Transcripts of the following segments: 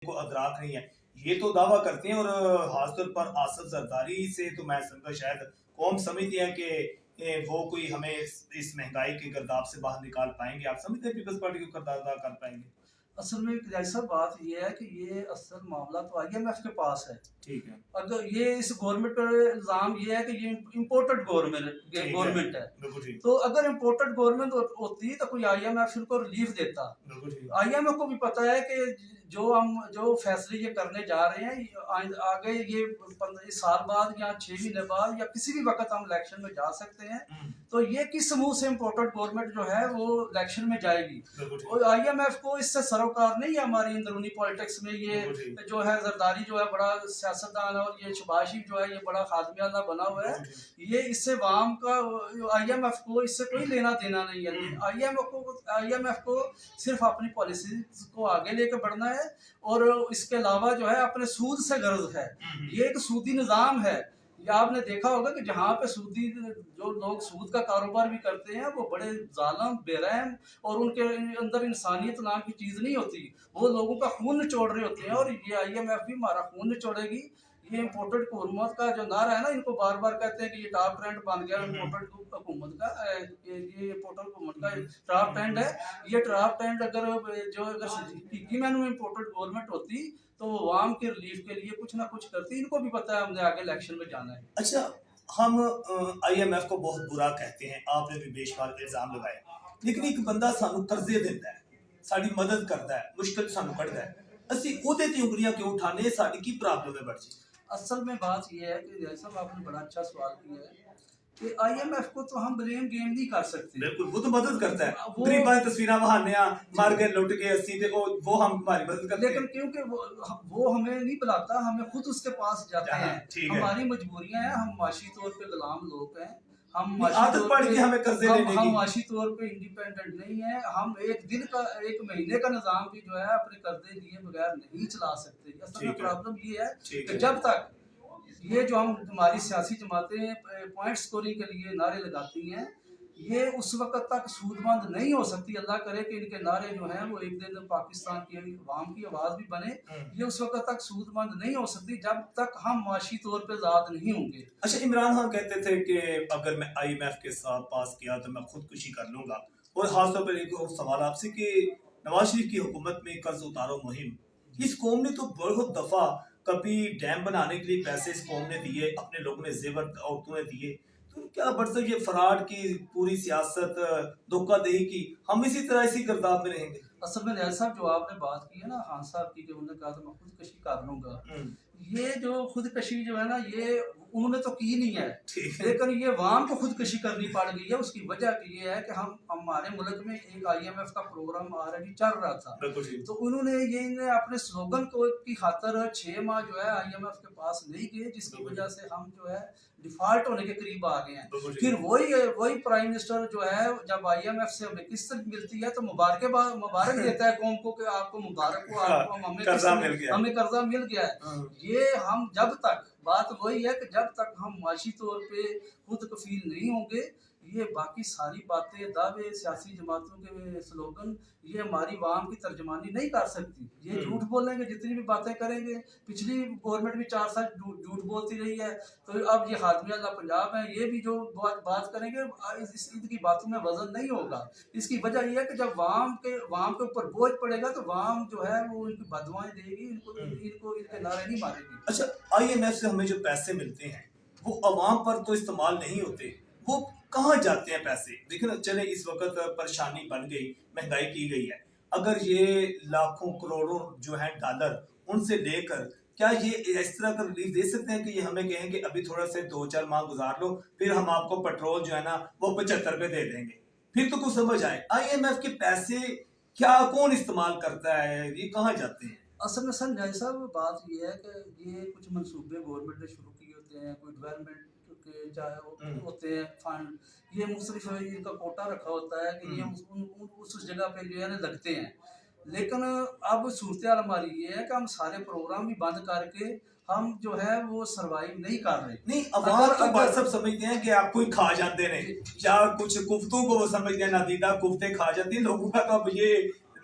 کو ادراک نہیں ہے. یہ تو دعویٰ کرتے ہیں اور خاص طور پر آصف زرداری سے تو میں سمجھتا شاید قوم سمجھتی ہے کہ وہ کوئی ہمیں اس مہنگائی کے گرداب سے باہر نکال پائیں گے. آپ سمجھتے ہیں پیپلز پارٹی کو کردار ادا کر پائیں گے؟ اصل میں ایسا بات یہ ہے کہ یہ اصل معاملہ تو آئی ایم ایف کے پاس ہے. ٹھیک ہے. اگر یہ اس گورنمنٹ پر الزام یہ ہے کہ یہ امپورٹڈ گورنمنٹ ہے. تو اگر امپورٹڈ گورنمنٹ ہوتی تو کوئی آئی ایم ایف ان کو ریلیف دیتا. آئی ایم ایف کو بھی پتا ہے کہ جو فیصلے یہ کرنے جا رہے ہیں آگے یہ سال بعد یا 6 مہینے بعد یا کسی بھی وقت ہم الیکشن میں جا سکتے ہیں. تو یہ کس منہ سے امپورٹڈ گورنمنٹ جو ہے وہ الیکشن میں جائے گی. اور آئی ایم ایف کو اس سے سروکار نہیں ہے ہماری اندرونی پالیٹکس میں. یہ جو ہے زرداری جو ہے بڑا سیاستدان ہے اور یہ شہباز شریف جو ہے یہ بڑا خادم اللہ بنا ہوا ہے. یہ اس سے عوام کا آئی ایم ایف کو اس سے کوئی لینا دینا نہیں ہے. آئی ایم ایف کو صرف اپنی پالیسیز کو آگے لے کے بڑھنا ہے اور اس کے علاوہ جو ہے اپنے سود سے غرض ہے. یہ ایک سودی نظام ہے. یہ آپ نے دیکھا ہوگا کہ جہاں پہ سودی جو لوگ سود کا کاروبار بھی کرتے ہیں وہ بڑے ظالم بے رحم اور ان کے اندر انسانیت نام کی چیز نہیں ہوتی. وہ لوگوں کا خون نچوڑ رہے ہوتے ہیں اور یہ آئی ایم ایف بھی ہمارا خون نچوڑے گی. یہ امپورٹڈ حکومت کا جو نعرہ ہے نا ان کو بار بار کہتے ہیں کہ یہ ٹاپ ٹرینڈ بن گیا امپورٹڈ حکومت کا. یہ امپورٹڈ حکومت کا ٹاپ ٹرینڈ ہے. یہ ٹاپ ٹرینڈ اگر حقیقی میں امپورٹڈ گورنمنٹ ہوتی تو وہ عوام کے ریلیف کے لیے کچھ نہ کچھ کرتی. ان کو بھی پتا ہے ہم نے آگے الیکشن میں جانا ہے. اچھا ہم آئی ایم ایف کو بہت برا کہتے ہیں, آپ نے بھی بے شمار الزام لگائے, لیکن ایک بندہ سانو قرضے دیتا ہے, ساری مدد کرتا ہے, مشکل سانو کٹتا ہے, اسی اودے تے انگلیاں کیوں اٹھانے, ساری کی پرابلم ہے بڑھ جی. اصل میں بات یہ ہے کہ جیسا آپ نے بڑا اچھا سوال کیا ہے کہ آئی ایم ایف کو تو ہم بلیم گیم نہیں کر سکتے. بالکل وہ تو مدد کرتا ہے, غریباں تصویراں بہانے مار کے لٹ کے اسی تے وہ ہم ہماری مدد کرتے ہیں. لیکن کیونکہ وہ ہمیں نہیں بلاتا, ہمیں خود اس کے پاس جاتے ہیں. ہماری مجبوریاں ہیں, ہم معاشی طور پہ غلام لوگ ہیں, ہم عادت پڑ گئی ہمیں قرضے لینے کی. ہم معاشی طور پہ انڈیپینڈنٹ نہیں ہیں. ہم ایک مہینے کا نظام بھی جو ہے اپنے قرضے لیے بغیر نہیں چلا سکتے. اصل میں پرابلم یہ ہے کہ جب تک یہ جو ہماری سیاسی جماعتیں پوائنٹ سکورنگ کے لیے نعرے لگاتی ہیں یہ اس وقت تک سود مند نہیں ہو سکتی. اللہ کرے کہ ان کے نعرے جو ہیں وہ ایک دن پاکستان کی عوام کی آواز بھی بنے. یہ اس وقت تک سود مند نہیں ہو سکتی جب تک ہم معاشی طور پہ آزاد نہیں ہوں گے. اچھا عمران خان کہتے تھے کہ اگر میں آئی ایم ایف کے ساتھ پاس کیا تو میں خودکشی کر لوں گا. اور خاص طور پر ایک سوال آپ سے کہ نواز شریف کی حکومت میں قرض اتارو مہم, اس قوم نے تو بہت دفعہ کبھی ڈیم بنانے کے لیے پیسے اس قوم نے دیے, اپنے لوگوں نے زیور عورتوں نے دیے. تو کیا برسر یہ فراڈ کی پوری سیاست, دھوکہ دہی کی, ہم اسی طرح اسی گرداب میں رہیں گے؟ اصل میں نیل صاحب جو آپ نے بات کی ہے نا خان صاحب کی کہ انہوں نے کہا تو میں خودکشی کر لوں گا, یہ جو خودکشی جو ہے نا یہ انہوں نے تو کی نہیں ہے, لیکن یہ عوام کو خودکشی کرنی پڑ گئی ہے. اس کی وجہ یہ ہے کہ ہمارے ملک میں ایک آئی ایم ایف کا پروگرام آلریڈی چل رہا تھا, تو انہوں نے یہ اپنے سلوگن کی خاطر 6 ماہ جو ہے آئی ایم ایف کے پاس نہیں گئے, جس کی وجہ سے ہم جو ہے ڈیفالٹ ہونے کے قریب آ گئے ہیں. پھر وہی پرائم منسٹر جو ہے جب آئی ایم ایف سے ہمیں قسط ملتی ہے تو مبارک دیتا ہے قوم کو کہ آپ کو مبارک ہو, آپ کو ہمیں قرضہ مل گیا ہے. یہ ہم جب تک بات وہی ہے کہ جب تک ہم معاشی طور پہ خود کفیل نہیں ہوں گے یہ باقی ساری باتیں دعوے سیاسی جماعتوں کے سلوگن یہ ہماری عوام کی ترجمانی نہیں کر سکتی. یہ جھوٹ بولیں گے, جتنی بھی باتیں کریں گے, پچھلی گورنمنٹ بھی 4 سال جھوٹ بولتی رہی ہے, تو اب یہ خادم اللہ پنجاب ہے, یہ بھی جو بات کریں گے ان کی باتوں میں وزن نہیں ہوگا. اس کی وجہ یہ ہے کہ جب عوام کے اوپر بوجھ پڑے گا تو عوام جو ہے وہ ان کی بدوائیں دے گی, ان کے نعرے نہیں مارے گی. اچھا آئی ایم ایف سے ہمیں جو پیسے ملتے ہیں وہ عوام پر تو استعمال نہیں ہوتے, وہ کہاں جاتے ہیں پیسے؟ دیکھیں نا, چلے اس وقت پریشانی بن گئی, مہنگائی کی گئی ہے, اگر یہ لاکھوں کروڑوں جو ہیں ڈالر ان سے لے کر کیا یہ اس طرح کا ریلیف دے سکتے ہیں کہ یہ ہمیں کہیں کہ ابھی تھوڑا سے 2-4 ماہ گزار لو, پھر ہم آپ کو پیٹرول جو ہے نا وہ 75 روپے دے دیں گے, پھر تو کچھ سمجھ آئے. آئی ایم ایف کے پیسے کیا کون استعمال کرتا ہے, یہ کہاں جاتے ہیں؟ اصل میں سنجائے صاحب بات یہ ہے کہ یہ کچھ منصوبے گورنمنٹ نے شروع کیے ہوتے ہیں, کوئی ڈیولپمنٹ کے چاہے ہوتے ہیں فنڈ, یہ مختلف ان کا کوٹا رکھا ہوتا ہے کہ یہ اس جگہ پہ جو ہے لگتے ہیں. لیکن اب صورتحال ہماری یہ ہے کہ ہم سارے پروگرام بھی بند کر کے ہم جو ہے وہ سروائیو نہیں کر رہے. نہیں عوام تو بات سب سمجھتے ہیں کہ آپ کوئی کھا جاتے ہیں, یا کچھ کفتوں کو وہ سمجھتے ہیں نادیدہ کفتے کھا جاتی ہیں, لوگوں کا تو اب یہ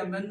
MN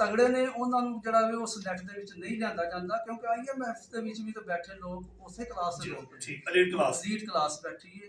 ਤਗੜੇ ਨੇ ਉਹਨਾਂ ਨੂੰ ਜਿਹੜਾ ਵੇ ਉਸ ਨੈਟ ਦੇ ਵਿੱਚ ਨਹੀਂ ਲਿਆਂਦਾ ਜਾਂਦਾ, ਕਿਉਂਕਿ IMF ਦੇ ਵਿੱਚ ਵੀ ਤਾਂ ਬੈਠੇ ਲੋਕ ਉਸੇ ਕਲਾਸ ਦੇ ਲੋਕ ਠੀਕ elite ਕਲਾਸ ਬੈਠੀ ਹੈ,